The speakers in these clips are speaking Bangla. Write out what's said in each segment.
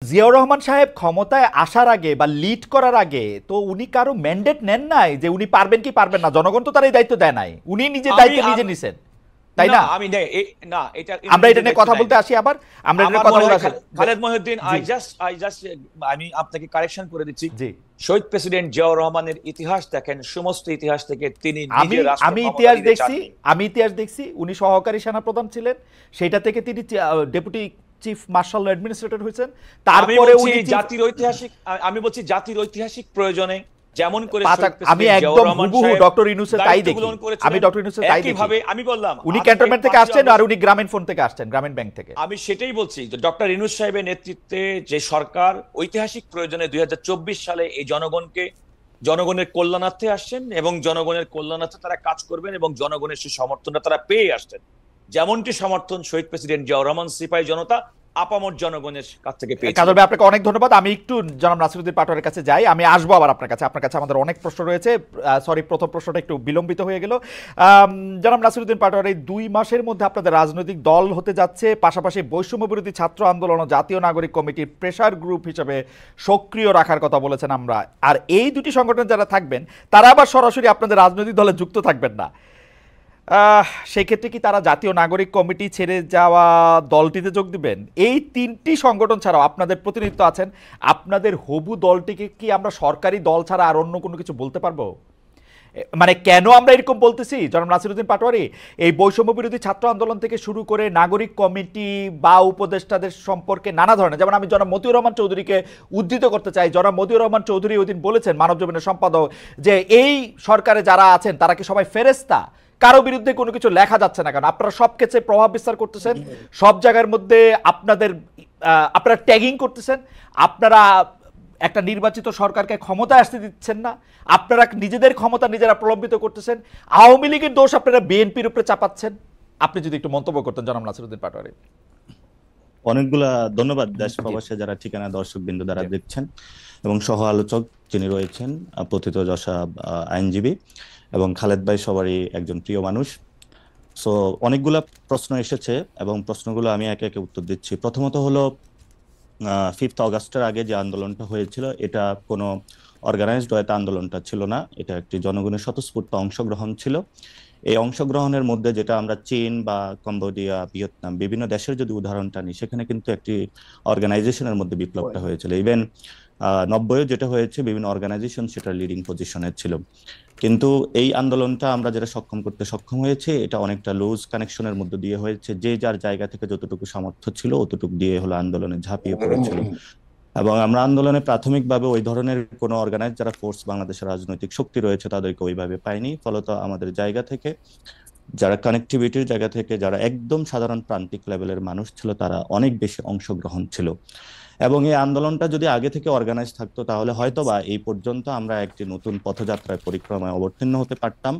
জিয়াউর রহমান সাহেব ক্ষমতায় আসার আগে বা লিড করার আগে তো উনি কারো ম্যান্ডেট নেন নাই যে উনি পারবেন কি পারবেন না, জনগণ তো তার এই দায়িত্ব দেয় নাই, উনি নিজের দায়িত্ব নিজে নিছেন, তাই না না? আমি না এটা আমরা এটা নিয়ে কথা বলতে আসি, আবার আমরা এটা কথা বলতে আসি। খালেদ মহিউদ্দিন, আমি আপনাকে কারেকশন করে দিচ্ছি। জি, শহীদ প্রেসিডেন্ট জিয়াউর রহমানের ইতিহাস দেখেন, সমস্ত ইতিহাস থেকে তিনি নিজে রাষ্ট্র আমি ক্ষমতা ইতিহাস নিতে দেখছি, চাননি। আমি ইতিহাস দেখছি উনি সহকারী সেনাপ্রধান ছিলেন, সেটা থেকে তিনি ডেপুটি চিফ মার্শাল অ্যাডমিনিস্ট্রেটর হয়েছেন, তারপরে উনি আমি বলছি জাতির ঐতিহাসিক প্রয়োজনে যেমন করে আমি একদম হুবহু ডক্টর ইউনূসের তাই দেখি, আমি ডক্টর ইউনূসের তাই দেখি। একইভাবে আমি বললাম উনি ক্যান্টনমেন্ট থেকে আসছেন আর উনি গ্রামীণ ফোন থেকে আসছেন, গ্রামীণ ব্যাংক থেকে। আমি সেটাই বলছি যে ডক্টর ইউনূস সাহেবের নেতৃত্বে যে সরকার ঐতিহাসিক প্রয়োজনে 2024 সালে এই জনগণের কল্যাণার্থে আসছেন এবং জনগণের কল্যাণার্থে তারা কাজ করবেন এবং জনগণের সেই সমর্থনটা তারা পেয়ে আসছেন, যেমনটি সমর্থন শহীদ প্রেসিডেন্ট জিয়াউর রহমান সিপাহী জনতা আপামর জনগণের কাছ থেকে পেয়েছেন। কাজল ভাই আপনাকে অনেক ধন্যবাদ। আমি একটু জনাব নাসিরউদ্দিন পাটোয়ারির কাছে যাই, আমি আসবো আবার আপনার কাছে। আপনার কাছে আমাদের অনেক প্রশ্ন রয়েছে, সরি প্রথম প্রশ্নটা একটু বিলম্বিত হয়ে গেল। জনাব নাসিরউদ্দিন পাটোয়ারি, 2 মাসের মধ্যে আপনাদের রাজনৈতিক দল হতে যাচ্ছে, পাশাপাশি বৈষম্য বিরোধী ছাত্র আন্দোলন ও জাতীয় নাগরিক কমিটির প্রেসার গ্রুপ হিসেবে সক্রিয় রাখার কথা বলেছেন আমরা। আর এই দুটি সংগঠন যারা থাকবেন তারা আবার সরাসরি আপনাদের রাজনৈতিক দলে যুক্ত থাকবেন না, সেই ক্ষেত্রে কি তারা জাতীয় নাগরিক কমিটি ছেড়ে যাওয়া দলটিতে যোগ দিবেন? এই 3টি সংগঠন ছাড়াও আপনাদের প্রতিনিধিত্ব আছেন, আপনাদের হবু দলটিকে কি আমরা সরকারি দল ছাড়া আর অন্য কোনো কিছু বলতে পারবো? মানে কেন আমরা এরকম বলতেছি জনাব নাসিরউদ্দিন পাটোয়ারি, এই বৈষম্য বিরোধী ছাত্র আন্দোলন থেকে শুরু করে নাগরিক কমিটি বা উপদেষ্টাদের সম্পর্কে নানা ধরনের, যেমন আমি জনাব মতিউর রহমান চৌধুরীকে উদ্ধৃত করতে চাই। জনাব মতিউর রহমান চৌধুরী ওই দিন বলেছেন, মানবজমিনের সম্পাদক, যে এই সরকারে যারা আছেন তারা কি সবাই ফেরেস্তা, কারো বিরুদ্ধে কোনো কিছু লেখা যাচ্ছে না, কারণ আপনারা সব ক্ষেত্রে প্রভাব বিস্তার করতেছেন, সব জায়গার মধ্যে আপনারা ট্যাগিং করতেছেন, আপনারা একটা নির্বাচিত সরকারকে ক্ষমতায় আসতে দিচ্ছেন না, আপনারা নিজেদের ক্ষমতা নিজেরা প্রলম্বিত করতেছেন, আওয়ামী লীগের দোষ আপনারা বিএনপির উপরে চাপাচ্ছেন। আপনি যদি একটু মন্তব্য করতেন জনাব নাসিরউদ্দিন পাটোয়ারি। অনেকগুলা ধন্যবাদ দেশ প্রবাসে যারা ঠিকানা দর্শক বিন্দু দ্বারা দেখছেন এবং সহ আলোচক যিনি রয়েছেন প্রথিতযশা আইনজীবী এবং খালেদ ভাই সবারই একজন প্রিয় মানুষ। সো অনেকগুলা প্রশ্ন এসেছে এবং প্রশ্নগুলো আমি একে একে উত্তর দিচ্ছি। প্রথমত হলো 5th অগাস্টের আগে যে আন্দোলনটা হয়েছিল এটা কোনো অর্গানাইজড ওয়েতে আন্দোলনটা ছিল না, এটা একটি জনগণের স্বতঃস্ফূর্ত অংশগ্রহণ ছিল। এই অংশগ্রহণের মধ্যে যেটা আমরা চীন বা কম্বোডিয়া, ভিয়েতনাম বিভিন্ন দেশের যদি উদাহরণটা নিই, সেখানে কিন্তু একটি অর্গানাইজেশনের মধ্যে বিপ্লবটা হয়েছিল। ইভেন 90-এ যেটা হয়েছে বিভিন্ন অর্গানাইজেশন সেটা লিডিং পজিশনে ছিল। কিন্তু এই আন্দোলনটা আমরা যেটা করতে সক্ষম হয়েছে এটা অনেকটা লুজ কানেকশনের মধ্যে দিয়ে হয়েছে, যে যার জায়গা থেকে যতটুকু সামর্থ্য ছিল অতটুকু দিয়ে হলো আন্দোলনে ঝাঁপিয়ে পড়েছিল। এবং আমরা আন্দোলনে প্রাথমিকভাবে ওই ধরনের কোনো অর্গানাইজ যারা ফোর্স বাংলাদেশের রাজনৈতিক শক্তি রয়েছে তাদেরকে ওইভাবে পাইনি। ফলত আমাদের জায়গা থেকে যারা কানেক্টিভিটির জায়গা থেকে যারা একদম সাধারণ প্রান্তিক লেভেলের মানুষ ছিল তারা অনেক বেশি অংশগ্রহণ ছিল। এবং এই আন্দোলনটা যদি আগে থেকে অর্গানাইজ থাকতো তাহলে হয়তোবা এই পর্যন্ত আমরা একটি নতুন পথযাত্রায় পরিক্রমায় অবতীর্ণ হতে পারতাম।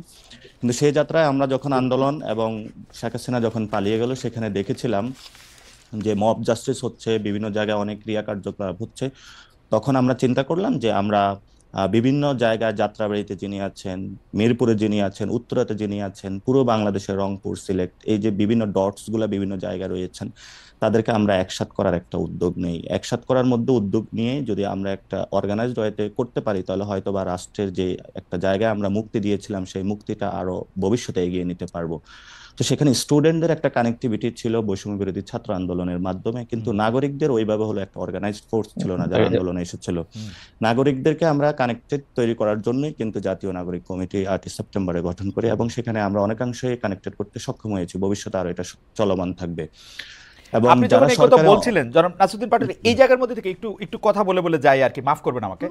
কিন্তু সেই যাত্রায় আমরা যখন আন্দোলন এবং শেখ হাসিনা যখন পালিয়ে গেল সেখানে দেখেছিলাম যে মব জাস্টিস হচ্ছে, বিভিন্ন জায়গায় অনেক ক্রিয়া কার্যকলাপ হচ্ছে, তখন আমরা চিন্তা করলাম যে আমরা বিভিন্ন জায়গায় যাত্রাবাড়িতে যিনি আছেন, মিরপুরে যিনি আছেন, উত্তরাতে যিনি আছেন, পুরো বাংলাদেশের রংপুর, সিলেট, এই যে বিভিন্ন ডটস গুলা বিভিন্ন জায়গায় রয়েছেন তাদেরকে আমরা একসাথ করার একটা উদ্যোগ নেই। একসাথ করার মধ্যে উদ্যোগ নিয়ে যদি আমরা একটা অর্গানাইজড ওয়েতে করতে পারি তাহলে হয়তো বা রাষ্ট্রের যে একটা জায়গায় আমরা মুক্তি দিয়েছিলাম সেই মুক্তিটা আরো ভবিষ্যতে এগিয়ে নিতে পারবো। তো সেখানে স্টুডেন্টদের একটা কানেক্টিভিটি ছিল বৈষম্য বিরোধী ছাত্র আন্দোলনের মাধ্যমে, কিন্তু নাগরিকদের ওইভাবে হলো একটা অর্গানাইজড ফোর্স ছিল না যারা আন্দোলনে এসেছিল। নাগরিকদেরকে আমরা কানেক্টেড তৈরি করার জন্যই কিন্তু জাতীয় নাগরিক কমিটি 8 সেপ্টেম্বরে গঠন করি এবং সেখানে আমরা অনেকাংশে কানেক্টেড করতে সক্ষম হয়েছি। ভবিষ্যতে আরো এটা চলমান থাকবে। এবং আপনি যখন এই কথা বলছিলেন জনাব নাসিরউদ্দিন পাটোয়ারি, এই জায়গার মধ্যে থেকে একটু কথা বলে যাই আর কি, মাফ করবেন আমাকে,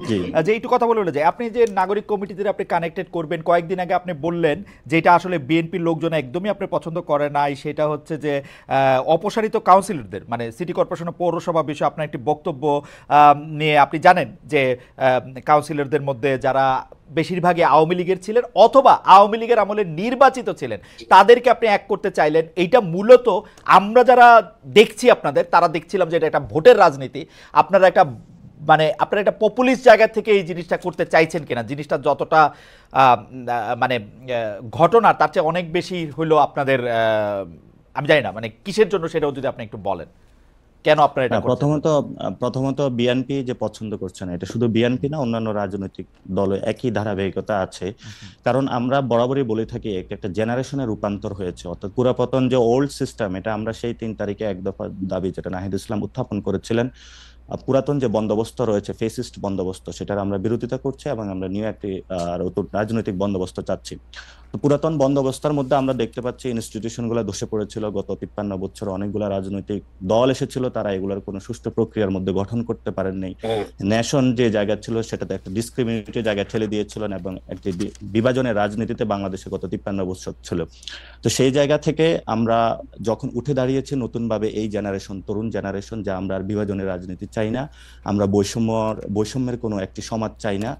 যে একটু কথা বলে যাই। আপনি যে নাগরিক কমিটিতে আপনি কানেক্টেড করবেন, কয়েকদিন আগে আপনি বললেন যেটা আসলে বিএনপির লোকজন একদমই আপনি পছন্দ করে নাই, সেটা হচ্ছে যে অপসারিত কাউন্সিলরদের, মানে সিটি কর্পোরেশন পৌরসভা বিষয়ে আপনার একটি বক্তব্য নিয়ে আপনি জানেন যে কাউন্সিলরদের মধ্যে যারা বেশিরভাগই আওয়ামী লীগের ছিলেন অথবা আওয়ামী লীগের আমলে নির্বাচিত ছিলেন তাদেরকে আপনি এক করতে চাইলেন। এইটা মূলত আমরা যারা দেখছি আপনাদের, তারা দেখছিলাম যে এটা একটা ভোটের রাজনীতি, আপনারা একটা পপুলিস্ট জায়গা থেকে এই জিনিসটা করতে চাইছেন কিনা, জিনিসটা যতটা মানে ঘটনা তার চেয়ে অনেক বেশি হইলো আপনাদের, আমি জানি না মানে কিসের জন্য, সেটাও যদি আপনি একটু বলেন কেন আপনারা এটা করছেন? প্রথমত বিএনপি যে পছন্দ করছে না, এটা শুধু বিএনপি না, অন্যান্য রাজনৈতিক দলে একই ধারাবাহিকতা আছে। কারণ আমরা বরাবরই বলে থাকি একটা জেনারেশনের রূপান্তর হয়েছে, অর্থাৎ পুরাতন যে ওল্ড সিস্টেম, এটা আমরা সেই 3 তারিখে এক দফা দাবি যেটা নাহিদ ইসলাম উত্থাপন করেছিলেন, পুরাতন যে বন্দোবস্ত রয়েছে, ফেসিস্ট বন্দোবস্ত, সেটার আমরা বিরোধিতা করছি এবং আমরা নিউ একটি নতুন রাজনৈতিক বন্দোবস্ত চাচ্ছি। তো পুরাতন বন্দোবস্তের মধ্যে আমরা দেখতে পাচ্ছি ইনস্টিটিউশনগুলো ধসে পড়েছিল। গত 53 বছর অনেকগুলো রাজনৈতিক দল এসেছিল, তারা এগুলোর কোনো সুষ্ঠু প্রক্রিয়ার মধ্যে গঠন করতে পারেননি। ন্যাশন যে জায়গা ছিল সেটাতে একটা ডিসক্রিমিনেটরি জায়গায় ঠেলে দিয়েছিলেন এবং একটি বিভাজনের রাজনীতিতে বাংলাদেশে গত 53 বছর ছিল। তো সেই জায়গা থেকে আমরা যখন উঠে দাঁড়িয়েছি নতুনভাবে এই জেনারেশন, তরুণ জেনারেশন, যে আমরা আর বিভাজনের রাজনীতি চাই না, আমরা বৈষম্যের কোনো একটি সমাজ চাই না,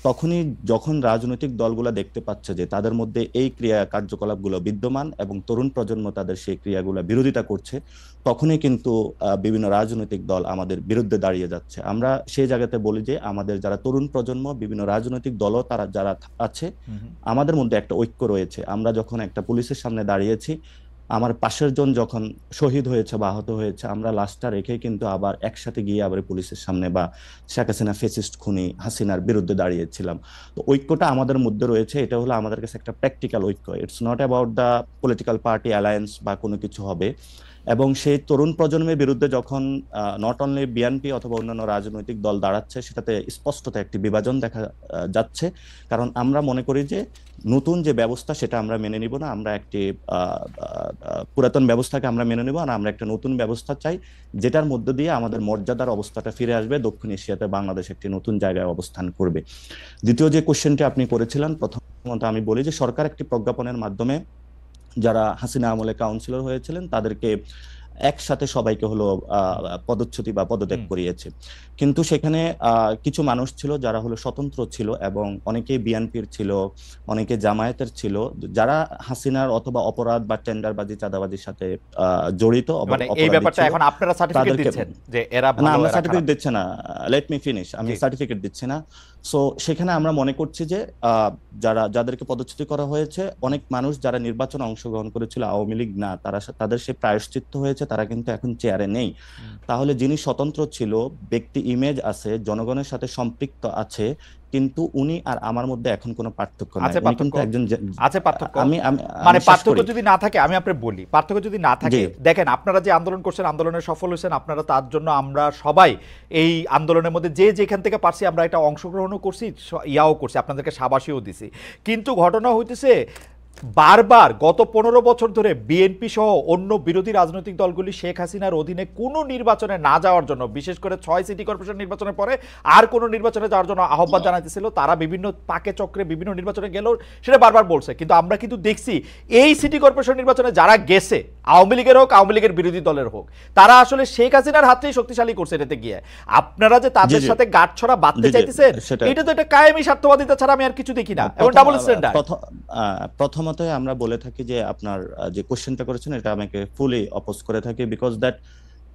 তখনই যখন রাজনৈতিক দলগুলো দেখতে পাচ্ছে যে তাদের মধ্যে এই ক্রিয়া কার্যকলাপগুলো বিদ্যমান এবং তরুণ প্রজন্ম তাদের সেই ক্রিয়াগুলো বিরোধিতা করছে, তখনই কিন্তু বিভিন্ন রাজনৈতিক দল আমাদের বিরুদ্ধে দাঁড়িয়ে যাচ্ছে। আমরা সেই জায়গাতে বলি যে আমাদের যারা তরুণ প্রজন্ম, বিভিন্ন রাজনৈতিক দলও তারা যারা আছে, আমাদের মধ্যে একটা ঐক্য রয়েছে। আমরা যখন একটা পুলিশের সামনে দাঁড়িয়েছি, আমার পাশের জন যখন শহীদ হয়েছে বা আহত হয়েছে, আমরা লাশটা রেখে কিন্তু আবার একসাথে গিয়ে আবার পুলিশের সামনে বা শেখ হাসিনা ফেসিস্ট খুনি হাসিনার বিরুদ্ধে দাঁড়িয়েছিলাম। তো ঐক্যটা আমাদের মধ্যে রয়েছে, এটা হলো আমাদের কাছে একটা প্র্যাকটিক্যাল ঐক্য। It's not about the political party alliance বা কোনো কিছু হবে। এবং সেই তরুণ প্রজন্মের বিরুদ্ধে যখন নট অনলি বিএনপি অথবা অন্যান্য রাজনৈতিক দল দাঁড়াচ্ছে, সেটাতে স্পষ্টত একটি বিভাজন দেখা যাচ্ছে। কারণ আমরা মনে করি যে নতুন যে ব্যবস্থা সেটা আমরা মেনে নিব না, আমরা একটি পুরাতন ব্যবস্থাকে আমরা মেনে নিব, আর আমরা একটা নতুন ব্যবস্থা চাই যেটার মধ্য দিয়ে আমাদের মর্যাদার অবস্থাটা ফিরে আসবে, দক্ষিণ এশিয়াতে বাংলাদেশ একটি নতুন জায়গায় অবস্থান করবে। দ্বিতীয় যে কোশ্চেনটি আপনি করেছিলেন, প্রথমত আমি বলি যে সরকার একটি প্রজ্ঞাপনের মাধ্যমে যারা হাসিনা আমলে কাউন্সিলর হয়েছিলেন তাদেরকে একসাথে সবাইকে হলো পদচ্যুতি বা পদত্যাগ করিয়েছে। কিন্তু সেখানে কিছু মানুষ ছিল যারা হলো স্বতন্ত্র ছিল এবং অনেকেই বিএনপির ছিল, অনেকে জামায়াতের ছিল, যারা হাসিনার অথবা অপরাধ বা টেন্ডারবাজি চাঁদাবাজির সাথে জড়িত। মানে এই ব্যাপারটা এখন আপনারা সার্টিফিকেট দিচ্ছেন যে এরা ভালো, না, আমরা এরা সার্টিফিকেট খারাপ? দিচ্ছি না, লেট মি ফিনিশ, আমি সার্টিফিকেট দিচ্ছি না। সো সেখানে আমরা মনে করছি যে যাদেরকে পদচ্যুতি করা হয়েছে, অনেক মানুষ যারা নির্বাচনে অংশগ্রহণ করেছিল আওয়ামী লীগ না, তাদের সে প্রায়শ্চিত্ত হয়েছে, তারা কিন্তু এখন চেয়ারে নেই। তাহলে যিনি স্বতন্ত্র ছিল, ব্যক্তি ইমেজ আছে, জনগণের সাথে সম্পৃক্ত আছে, কিন্তু উনি আর আমার মধ্যে এখন কোনো পার্থক্য নাই। আছে উনি পার্থক্য, কিন্তু একজন আছে পার্থক্য। মানে আমি শেষ পার্থক্য করি। যদি না থাকে, আমি আপনাকে বলি, পার্থক্য যদি না থাকে, জি। দেখেন আপনারা যে আন্দোলন করছেন, আন্দোলনে সফল হয়েছেন আপনারা, তার জন্য আমরা সবাই এই আন্দোলনের মধ্যে যে যেখান থেকে পারছি আমরা এটা অংশগ্রহণও করছি, ইয়াও করছি, আপনাদেরকে সাবাসীও দিছি। কিন্তু ঘটনা হইতেছে বারবার গত 15 বছর ধরে বিএনপি সহ অন্য বিরোধী রাজনৈতিক দলগুলি শেখ হাসিনার অধীনে কোনো নির্বাচনে না যাওয়ার জন্য, বিশেষ করে 6 সিটি কর্পোরেশন নির্বাচনের পরে আর কোনো নির্বাচনে যাওয়ার জন্য আহ্বান জানাইতেছিল। তারা বিভিন্ন পাকে চক্রে বিভিন্ন নির্বাচনে গেলেও সেটা বারবার বলছে, কিন্তু আমরা কিন্তু দেখছি এই সিটি কর্পোরেশন নির্বাচনে যারা গেছে, আওয়ামী লীগের হোক আওয়ামী লীগের বিরোধী দলের হোক, তারা আসলে শেখ হাসিনার হাতেই শক্তিশালী করছে এটাতে গিয়ে। আপনারা যে তাদের সাথে গাঁটছড়া বাঁধতে চাইতেছেন, এটা তো একটা কায়েমি স্বার্থবাদিতা ছাড়া আমি আর কিছু দেখি না, এবং ডাবল স্ট্যান্ডার্ড। প্রথমত আমরা বলে থাকি যে আপনার যে কোশ্চেনটা করেছেন এটা আমাকে ফুলি অপোজ করে থাকি, বিকজ দ্যাট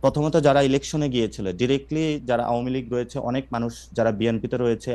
প্রথমত যারা ইলেকশনে গিয়েছিল ডিরেক্টলি, যারা আওয়ামী লীগ রয়েছে, অনেক মানুষ যারা বিএনপিতে রয়েছে